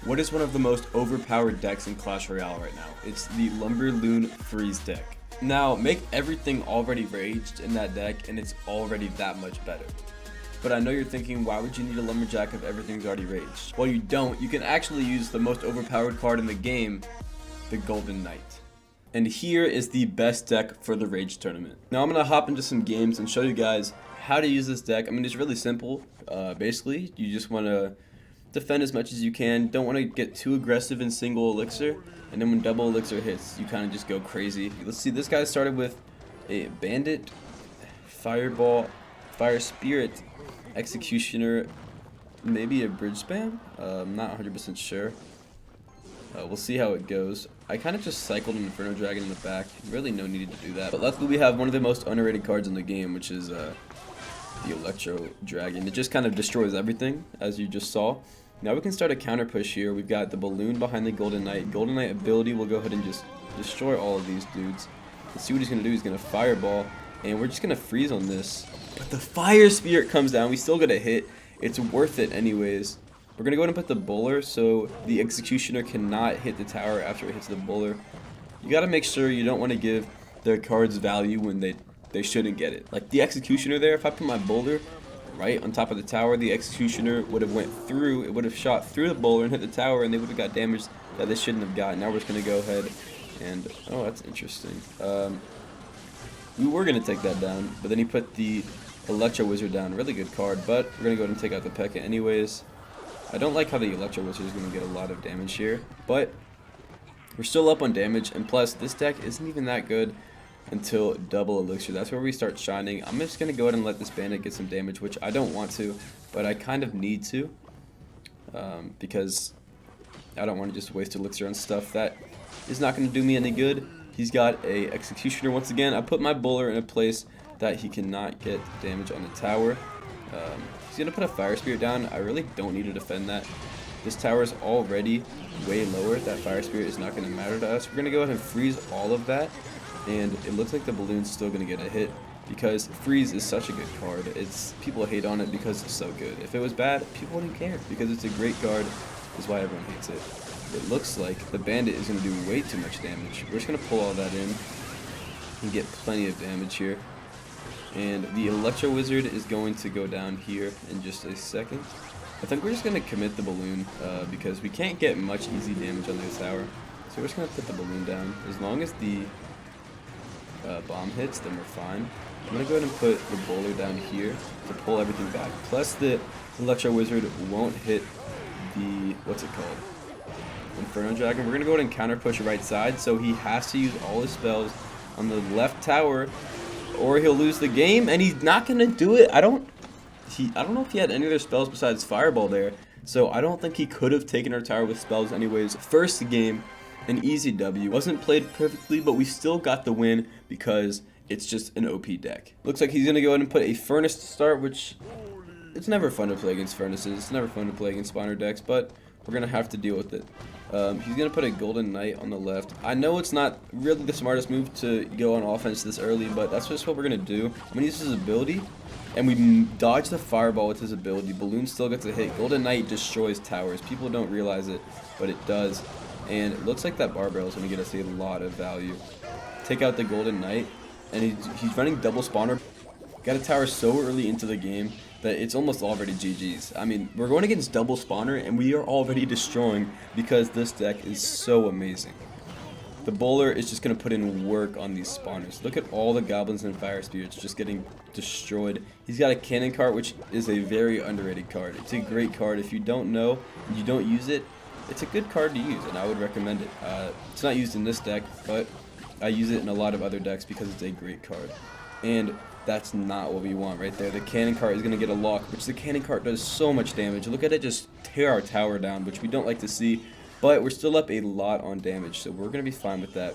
What is one of the most overpowered decks in Clash Royale right now? It's the Lumberloon Freeze deck. Now, make everything already raged in that deck and it's already that much better. But I know you're thinking, why would you need a Lumberjack if everything's already raged? Well, you don't. You can actually use the most overpowered card in the game, the Golden Knight. And here is the best deck for the Rage tournament. Now I'm going to hop into some games and show you guys how to use this deck. I mean, it's really simple. Basically, you just want to defend as much as you can. Don't want to get too aggressive in single elixir. And then when double elixir hits, you kind of just go crazy. Let's see, this guy started with a Bandit, Fireball, Fire Spirit, Executioner, maybe a Bridge Spam? I'm not 100% sure. We'll see how it goes. I kind of just cycled an Inferno Dragon in the back. Really no need to do that. But luckily we have one of the most underrated cards in the game, which is the Electro Dragon. It just kind of destroys everything, as you just saw. Now we can start a counter push here. We've got the balloon behind the Golden Knight. Golden Knight ability will go ahead and just destroy all of these dudes. Let's see what he's going to do. He's going to Fireball, and we're just going to freeze on this. But the Fire Spirit comes down. We still get a hit. It's worth it anyways. We're going to go ahead and put the Bowler so the Executioner cannot hit the tower after it hits the Bowler. You got to make sure you don't want to give their cards value when they shouldn't get it. Like the Executioner there, if I put my Bowler right on top of the tower, the Executioner would have went through, it would have shot through the Bowler and hit the tower, and they would have got damage that they shouldn't have gotten. Now we're just going to go ahead and, oh, that's interesting. We were going to take that down, but then he put the Electro Wizard down. Really good card, but we're going to go ahead and take out the P.E.K.K.A. anyways. I don't like how the Electro Wizard is going to get a lot of damage here, but we're still up on damage, and plus this deck isn't even that good until double elixir. That's where we start shining. I'm just going to go ahead and let this Bandit get some damage, which I don't want to, but I kind of need to, because I don't want to just waste elixir on stuff that is not going to do me any good. He's got a Executioner once again. I put my Bowler in a place that he cannot get damage on the tower. He's going to put a Fire Spirit down. I really don't need to defend that. This tower is already way lower. That Fire Spirit is not going to matter to us. We're going to go ahead and freeze all of that. And it looks like the balloon's still going to get a hit because freeze is such a good card. People hate on it because it's so good. If it was bad, people wouldn't care because it's a great card. Is why everyone hates it. It looks like the Bandit is going to do way too much damage. We're just going to pull all that in and get plenty of damage here. And the Electro Wizard is going to go down here in just a second. I think we're just going to commit the balloon because we can't get much easy damage on this tower. So we're just going to put the balloon down. As long as the bomb hits, then we're fine. I'm going to go ahead and put the Bowler down here to pull everything back. Plus the Electro Wizard won't hit the, what's it called? Inferno Dragon. We're going to go ahead and counter push right side, so he has to use all his spells on the left tower or he'll lose the game, and he's not going to do it. I don't know if he had any other spells besides Fireball there, so I don't think he could have taken our tower with spells anyways. First game, an easy W. Wasn't played perfectly, but we still got the win because it's just an OP deck. Looks like he's going to go ahead and put a Furnace to start, which it's never fun to play against Furnaces. It's never fun to play against spawner decks, but we're going to have to deal with it. He's going to put a Golden Knight on the left. I know it's not really the smartest move to go on offense this early, but that's just what we're going to do. I'm going to use his ability, and we dodge the Fireball with his ability. Balloon still gets a hit. Golden Knight destroys towers. People don't realize it, but it does. And it looks like that Bar Barrel is going to get us a lot of value. Take out the Golden Knight, and he's running double spawner. Got a tower so early into the game that it's almost already GG's. I mean, we're going against double spawner, and we are already destroying because this deck is so amazing. The Bowler is just going to put in work on these spawners. Look at all the Goblins and Fire Spirits just getting destroyed. He's got a Cannon card, which is a very underrated card. It's a great card. If you don't know and you don't use it, it's a good card to use, and I would recommend it. It's not used in this deck, but I use it in a lot of other decks because it's a great card. And that's not what we want right there. The Cannon card is going to get a lock, which the Cannon card does so much damage. Look at it just tear our tower down, which we don't like to see. But we're still up a lot on damage, so we're going to be fine with that.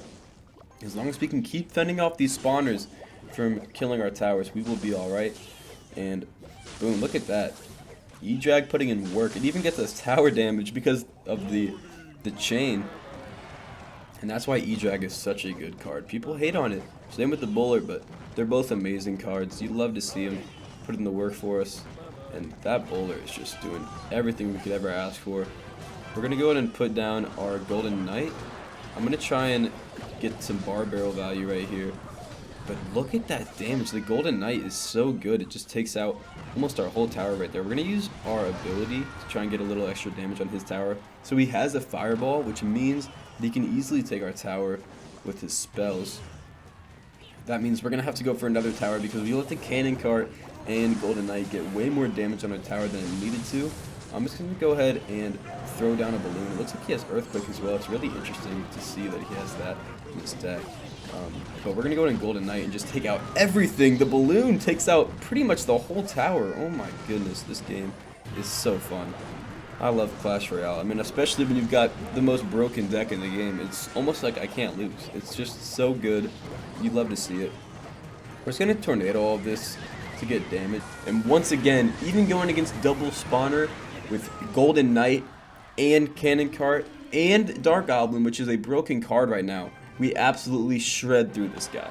As long as we can keep fending off these spawners from killing our towers, we will be alright. And boom, look at that. E-Drag putting in work. It even gets us tower damage because of the chain. And that's why E-Drag is such a good card. People hate on it. Same with the Bowler, but they're both amazing cards. You love to see them put in the work for us. And that Bowler is just doing everything we could ever ask for. We're going to go ahead and put down our Golden Knight. I'm going to try and get some bar barrel value right here. But look at that damage. The Golden Knight is so good. It just takes out almost our whole tower right there. We're going to use our ability to try and get a little extra damage on his tower. So he has a fireball, which means that he can easily take our tower with his spells. That means we're going to have to go for another tower because we let the cannon cart and Golden Knight get way more damage on our tower than it needed to. I'm just going to go ahead and throw down a balloon. It looks like he has Earthquake as well. It's really interesting to see that he has that in his deck. But we're going to go in Golden Knight and just take out everything. The balloon takes out pretty much the whole tower. Oh my goodness, this game is so fun. I love Clash Royale. I mean, especially when you've got the most broken deck in the game. It's almost like I can't lose. It's just so good. You'd love to see it. We're just going to tornado all of this to get damage. And once again, even going against double spawner with Golden Knight and Cannon Cart and Dark Goblin, which is a broken card right now, we absolutely shred through this guy.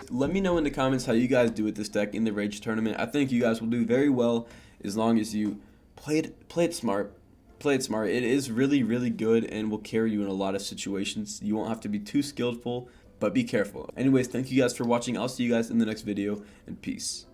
Let me know in the comments how you guys do with this deck in the Rage tournament. I think you guys will do very well as long as you play it smart. Play it smart. It is really, really good and will carry you in a lot of situations. You won't have to be too skillful, but be careful. Anyways, thank you guys for watching. I'll see you guys in the next video, and peace.